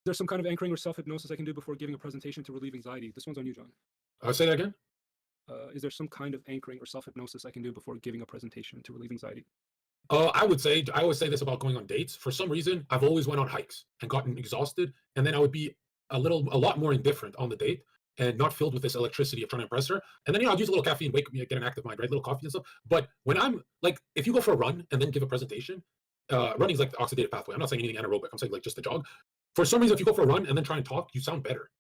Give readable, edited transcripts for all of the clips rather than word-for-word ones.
there's some kind of anchoring or self-hypnosis I can do before giving a presentation to relieve anxiety. This one's on you, John. I'll say that again. Is there some kind of anchoring or self-hypnosis I can do before giving a presentation to relieve anxiety? I would say I always say this about going on dates. For some reason, I've always went on hikes and gotten exhausted, and then I would be a lot more indifferent on the date and not filled with this electricity of trying to impress her. And then I'd use a little caffeine, wake me, get an active mind, right? A little coffee and stuff. But when I'm like, if you go for a run and then give a presentation, running is like the oxidative pathway. I'm not saying anything anaerobic. I'm saying like just a jog. For some reason, if you go for a run and then try and talk, you sound better.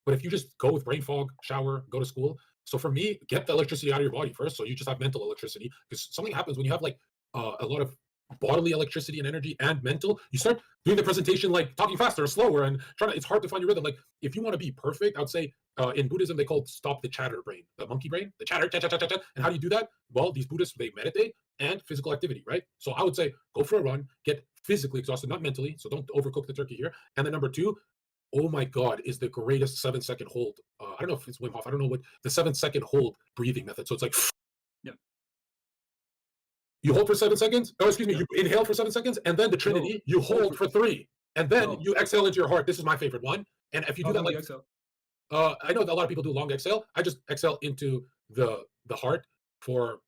But if you just go with brain fog, shower, go to school. So for me, get the electricity out of your body first. So you just have mental electricity, because something happens when you have like a lot of bodily electricity and energy and mental. You start doing the presentation like talking faster or slower and trying to. It's hard to find your rhythm. Like if you want to be perfect, I would say in Buddhism they call it stop the chatter brain, the monkey brain, the chatter, chat, chat, chat, chat. And how do you do that? Well, these Buddhists, they meditate and physical activity, right? So I would say go for a run, get physically exhausted, not mentally. So don't overcook the turkey here. And then number two, oh my God, is the greatest 7-second hold. I don't know if it's Wim Hof. I don't know what the 7-second hold breathing method. So it's like, Yeah. you hold for 7 seconds. Oh, excuse me. Yeah. You inhale for 7 seconds, and then the Trinity, No. you hold for 3, and then No. you exhale into your heart. This is my favorite one. And if you do How that, long do like, you exhale? I know that a lot of people do long exhale. I just exhale into the heart for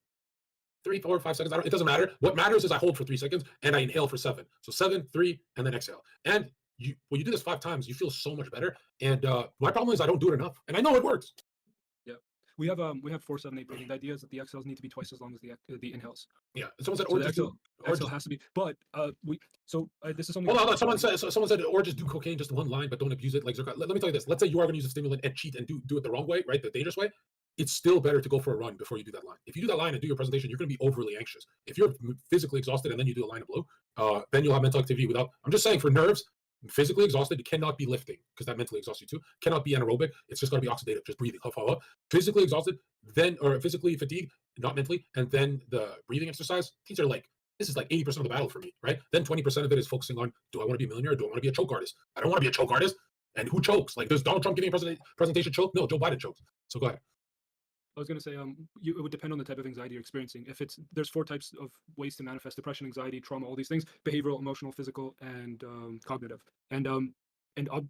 3, 4, 5 seconds. It doesn't matter. What matters is I hold for 3 seconds and I inhale for 7. So 7, 3, and then exhale. And when you do this 5 times, you feel so much better. And my problem is I don't do it enough, and I know it works. Yeah. We have 4-7-8 breathing. The idea is that the exhales need to be twice as long as the inhales. Yeah. Someone said, So or the just do. exhale has to be. But this is something. Hold on. Someone said, or just do cocaine, just one line, but don't abuse it. Like, let me tell you this. Let's say you are going to use a stimulant and cheat and do it the wrong way, right? The dangerous way. It's still better to go for a run before you do that line. If you do that line and do your presentation, you're going to be overly anxious. If you're physically exhausted and then you do a line of blue, then you'll have mental activity without. I'm just saying, for nerves, physically exhausted, it cannot be lifting, because that mentally exhausts you too. Cannot be anaerobic. It's just going to be oxidative, just breathing. Huff, huff, huff. Physically exhausted, then, or physically fatigued, not mentally, and then the breathing exercise. These are like, this is like 80% of the battle for me, right? Then 20% of it is focusing on, do I want to be a millionaire? Or do I want to be a choke artist? I don't want to be a choke artist. And who chokes? Like, does Donald Trump giving a presentation choke? No, Joe Biden chokes. So go ahead. I was going to say, it would depend on the type of anxiety you're experiencing. There's 4 types of ways to manifest depression, anxiety, trauma, all these things: behavioral, emotional, physical, and cognitive. And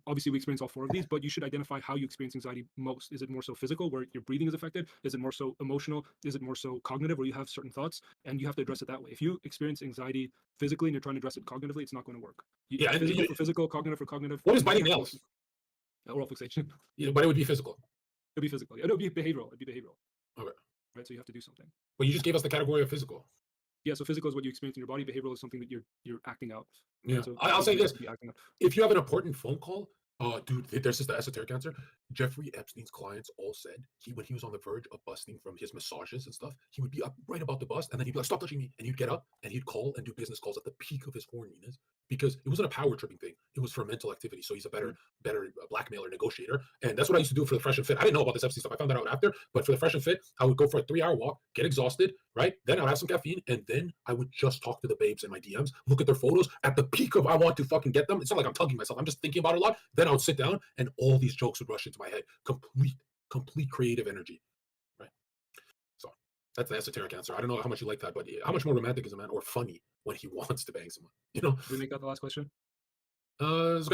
obviously we experience all 4 of these, but you should identify how you experience anxiety most. Is it more so physical, where your breathing is affected? Is it more so emotional? Is it more so cognitive, where you have certain thoughts? And you have to address it that way. If you experience anxiety physically and you're trying to address it cognitively, it's not going to work. Yeah, physical for physical, cognitive for cognitive. What is biting nails? Oral fixation. Yeah, but it would be physical. It'd be physical. Yeah, no, it'd be behavioral. It'd be behavioral. Okay. Right, so you have to do something. Well, you just gave us the category of physical. Yeah, so physical is what you experience in your body. Behavioral is something that you're acting out. Yeah, so I'll say this: if you have an important phone call, dude, there's just the esoteric answer. Jeffrey Epstein's clients all said when he was on the verge of busting from his massages and stuff, he would be up right about to bust, and then he'd be like, "Stop touching me," and he'd get up and he'd call and do business calls at the peak of his horniness, because it wasn't a power tripping thing; it was for mental activity. So he's a better blackmailer, negotiator, and that's what I used to do for the Fresh and Fit. I didn't know about this Epstein stuff; I found that out after. But for the Fresh and Fit, I would go for a 3-hour walk, get exhausted, right? Then I'd have some caffeine, and then I would just talk to the babes in my DMs, look at their photos at the peak of I want to fucking get them. It's not like I'm tugging myself; I'm just thinking about it a lot. Then I would sit down, and all these jokes would rush into my head. Complete creative energy, right? So that's the esoteric answer. I don't know how much you like that, but how much more romantic is a man, or funny when he wants to bang someone? Did we make that the last question? Uh,